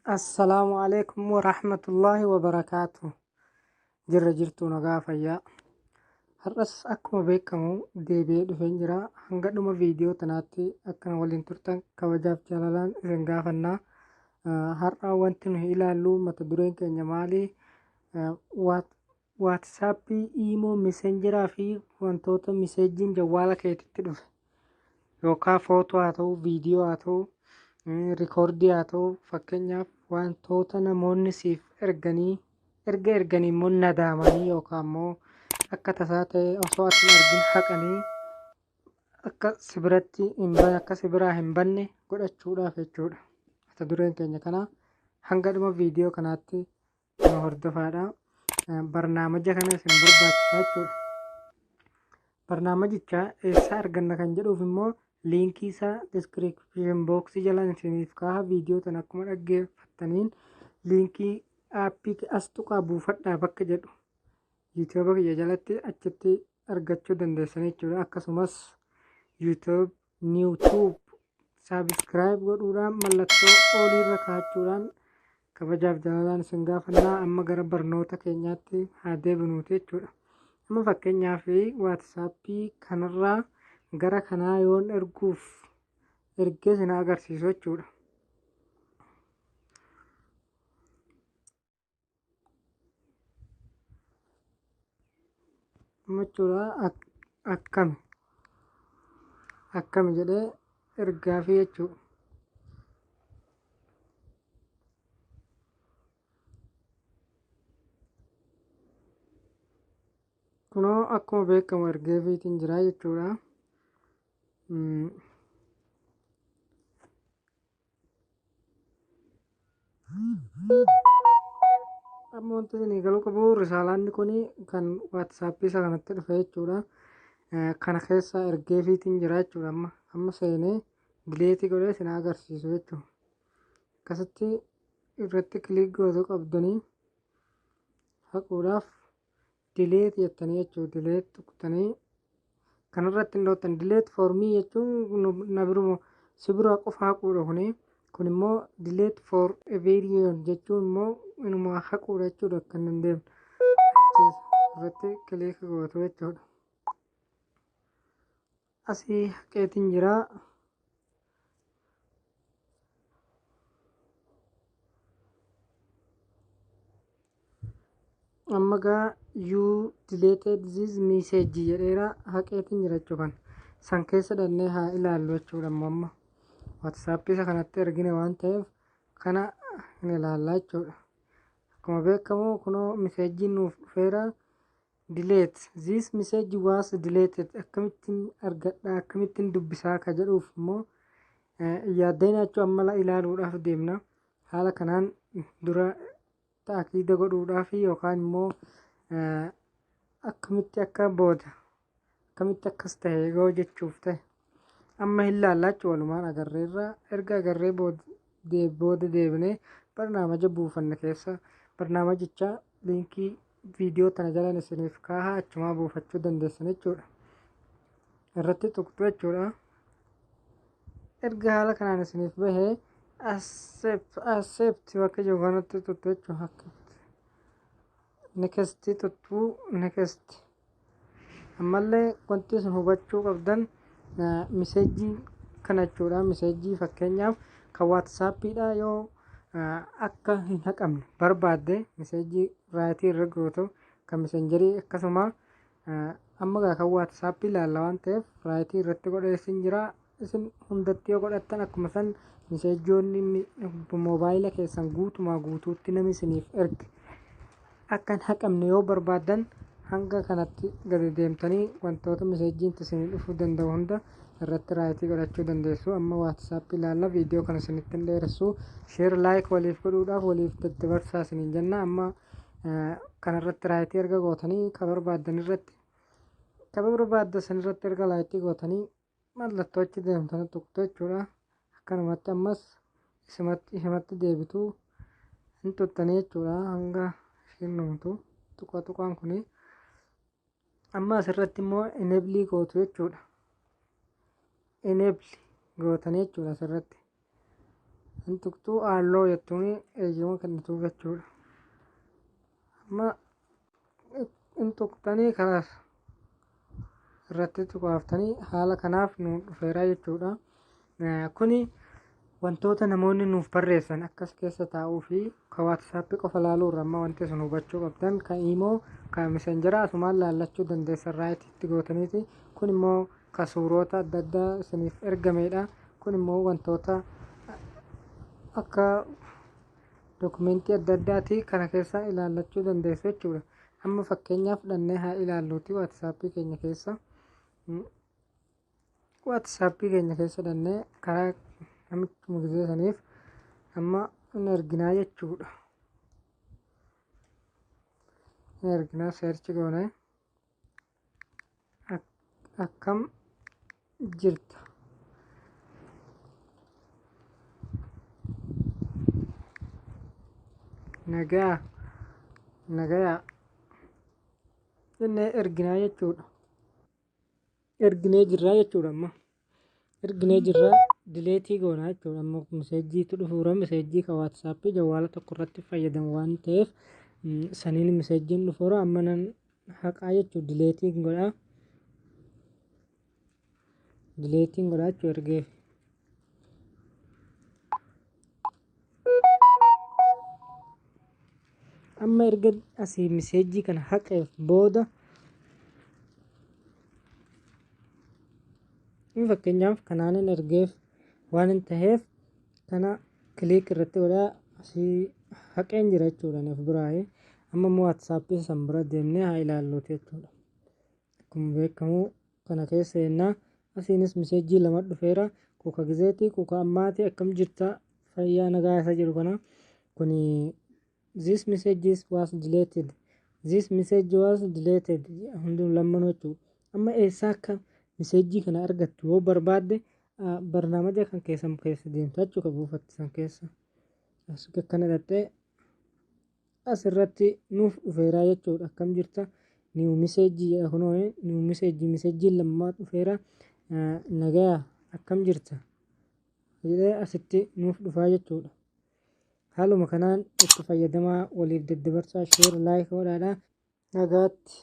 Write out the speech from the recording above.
Assalaamu alaikum warahmatullaahi wabarakaatuh. Jirra jirtu nagaa fayyaa. Har'as akkuma beekamu deebi'ee dhufeen jira. Hanga dhuma viidiyoo tanaatti akkana waliin turtan kabajaaf jaalalaan isin gaafannaa. Har'a wanti nuyi ilaallu mata dureen keenya maali? Waatsaappii, iimoo, meseenjeraa fi wantoota meseejiin jawwaala keetitti dhufe yookaan footoo haa ta'u, viidiyoo haa ta'u, rikoordii haa ta'u, fakkeenyaaf wantoota namoonni siif erga erganii immoo nadaamanii yookaan immoo akka tasaa ta'e osoo ati hin argin haqanii akka si biraa hin banne godhachuudhaaf jechuudha. Mata dureen keenya kana hanga dhuma viidiyoo kanaatti nama hordofaadha. Barnaamija kana isin barbaachisa jechuudha. Barnaamijicha eessaa arganna kan jedhuuf immoo liinkii isaa description boxii jala isiniif kaa'a. Viidiyoo tan akkuma dhaggeeffattaniin liinkii aappii as tuqaa buufadhaa bakka jedhu yuutuuba kiyya jalatti achitti argachuu dandeessan jechuudha. Akkasumas yuutuub saabskraayib godhuudhaan mallattoo oliirra kaachuudhaan kabajaaf jaalalaan isin gaafannaa. Amma gara barnoota keenyaatti haa deebinuuti jechuudha. Amma fakkeenyaaf waatsaappii kanarraa gara kanaa yoon ergee isin agarsiisu jechuudha. Amma jechuudha akkami jedhee ergaafi jechuudha. Kunoo akkuma beekamu ergeefiitiin jira jechuudha. Amma wanti isinii galuu qabu risaalaan kun kan waatsaappii isa kanatti dhufe jechuudha. Kana keessa ergeefiitiin jira jechuudha. Amma seenee dileetii godhee isin agarsiisu jechuudha. Akkasitti irratti kilik gootuu qabdanii haquudhaaf dileet jettanii jechuudha. Dileet tuqxanii kanarratti hin dhoottan. Dileet foormii jechuun na biruma si biraa qofa haquudha kuni. Kun immoo dileet for everyone jechuun immoo inuma haquudha jechuudha. Akka hin deemne irratti kilik gootu jechuudha. Asii haqeetiin jira. Amma gaa you deleted this message jedheera haqeetiin jira jechuudha. San keessa dhannee haa ilaallu jechuudha. Amma waatsaappii isa kanatti ergine waan ta'eef kana hin ilaallaa jechuudha. Akkuma beekamu kunoo meseejiin nuuf dhufeera. Delete this message was deleted. Akkamittiin argadhaa akkamittiin dubbisaa ka jedhuuf immoo yaaddeen jechuun amma ilaaluudhaaf deemna. Haala kanaan dura taakiida godhuudhaaf yookaan immoo akkamitti akkas ta'e yoo jechuuf ta'e amma hin laallaachu walumaan agarreerra. Erga agarree booda deebinee barnaamija buufanne keessa barnaamijicha liinkii viidiyoo tana jalaan isiniif kaa'a achumaa buufachuu dandeessan jechuudha. Irratti tuqxu jechuudha. Erga haala kanaan isiniif bahee accept bakka jiru kanatti tuqxu jechuudha. Next tuttuu next. Ammallee wanti isin hubachuu qabdan meseejii kana jechuudha. Meseejii fakkeenyaaf kan waatsaappiidha yoo akka hin haqamne barbaadde meseejii raayitii irra gootu kan meseenjerii akkasuma amma kan waatsaappii ilaalla waan ta'eef raayitii irratti godhee isin jira. Isin hundatti yoo godhattan akkuma san meseejoonni moobaayila keessan guutumaa guutuutti namni isiniif erge akka hin haqamne yoo barbaaddan hanga kanatti gadi deemtanii wantoota meseejiin isinii dhufuu danda'u hunda irratti raayitii godhachuu dandeessu. Amma waatsaappii ilaalla. Viidiyoo kana isinitti hin dheeressu. Sheer laayik waliif godhuudhaaf waliif daddabarsaa isiniin jenna. Amma kanarratti raayitii erga gootanii kan barbaaddan irratti erga raayitii gootanii mallattoo achi deemtanii tuqxu jechuudha. Akkanumatti ammas ishumatti deebituu hin tuqxanii jechuudha hanga ishiin dhumtu tuqaan kuni. Amma asirratti immoo eneebilii gootu jechuudha. Eneebili gootanii jechuudha asirratti. hin tuqxuu halloo jettuun eeyyama kennituuf jechuudha. Amma hin tuqxanii kanas irratti tuqaaftanii haala kanaaf nu dhufeera jechuudha. Kuni wantoota namoonni nuuf barreessan akkas keessa taa'uu fi kan waatsaappii qofa ilaaluu irra amma wanti sun hubachuu qabdan kan imoo kan misenjera asumaan laallachuu dandeessan raayitiitti gootaniiti. Kun immoo kan suurota adda addaa isiniif ergamedha. Kun immoo wantoota akka dokumentii adda addaati kana keessa ilaallachuu dandeessu jechuudha. Amma fakkeenyaaf fudhannee haa ilaalluuti waatsaappii keenya keessa. Waatsaappii keenya keessa dhannee karaa namichuma gisee saniif amma hin arginaa jechuudha. Hin arginaa seerchi goone akkam jirta. Nagayaa jennee erginaa jechuudha. Erginee jirraa jechuudha. Amma erginee jirraa dileetii goonaa jechuudha. Amma miseejjiitu dhufuura miseejjii kan waatsaappii jawwaala tokko irratti fayyadamu waan ta'eef saniin miseejjiin dhufuura amma nan haqaa jechuudha. Dileetiin godhaa jechuudha ergeef. Amma erga asii miseejjii kana haqeef booda fakkeenyaaf kanaanin ergeef waan hin taheef kana kiliik irratti godhaa asii haqeen jira jechuudha nuuf biraayee. Amma immoo waatsaappii san bira deemnee haa ilaalluuti jechuudha. Akkuma beekamu kana keessa yennaa asiinis miseejjii lama dhufeera. Kuuka gizeetii kuuka ammaati akkam jirta fayyaa nagaa isa jedhu kana kuni this message was deleted. This message was deleted. Hunduu lammanuu jechuudha. Amma eessaa akka miseejjii kana argattu yoo barbaadde barnaamija kan keessa deemtaa jechuudha buufattisan keessa. As akkana dhattee asirratti nuuf dhufeeraa jechuudha. Akkam jirta niiw miseejjii jedha kunoo niiw miseejjiin lammaa dhufeera. Nagaa akkam jirta jedhee asitti nuuf dhufaa jechuudha. Haaluma kanaan itti fayyadamaa waliif daddabarsaa sheer laayik godhaadhaa. Nagaatti.